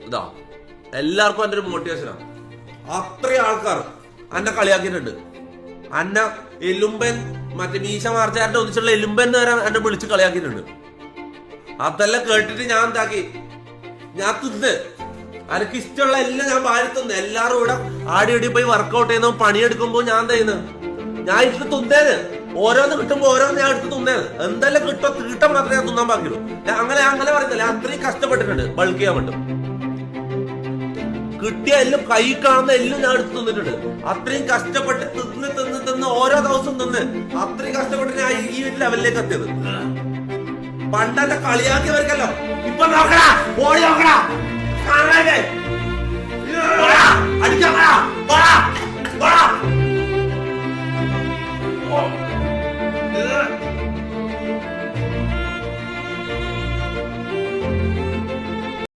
ഇതാ എല്ലാവർക്കും എന്റെ ഒരു മോട്ടിവേഷനാണ്. അത്രയും ആൾക്കാർ എന്നെ കളിയാക്കിയിട്ടുണ്ട്. അന്ന എലുമ്പൻ മറ്റേ മീശ മാർച്ചാരുടെ ഒന്നിച്ചുള്ള എലുമ്പൻ വരെ എന്നെ വിളിച്ച് കളിയാക്കിയിട്ടുണ്ട്. അതെല്ലാം കേട്ടിട്ട് ഞാൻ എന്താക്കി, ഞാൻ തിന്ന് എനിക്ക് ഇഷ്ടമുള്ള എല്ലാം ഞാൻ വാരി തിന്ന്. എല്ലാരും ഇവിടെ ആടി ഇടി പോയി വർക്കൗട്ട് ചെയ്യുന്ന പണിയെടുക്കുമ്പോ ഞാൻ എന്താ ചെയ്യുന്നത്, ഞാൻ ഇട്ട് തിന്നേത്. ഓരോന്ന് കിട്ടുമ്പോ ഓരോന്ന് ഞാൻ എടുത്ത് തിന്നേത്. എന്തെല്ലാം കിട്ടോ തീട്ടം മാത്രമേ ഞാൻ തിന്നാൻ ബാക്കിയുള്ളൂ. അങ്ങനെ പറയുന്നില്ല, അത്രയും കഷ്ടപ്പെട്ടിട്ടുണ്ട് ബൾക്ക് ചെയ്യാൻ പറ്റും. കിട്ടിയ എല്ലാം കൈ കാണുന്ന എല്ലാം ഞാൻ എടുത്ത് തിന്നിട്ടുണ്ട്. അത്രയും കഷ്ടപ്പെട്ട് തിന്ന് ഓരോ ദിവസം തിന്ന് അത്രയും കഷ്ടപ്പെട്ട് ഞാൻ ഈ ഒരു ലെവലിലേക്ക് എത്തിയത്. പണ്ടെന്നെ കളിയാക്കിയവർക്കല്ലോ ഇപ്പൊ നോക്കടാ, ഓടി നോക്കടാ.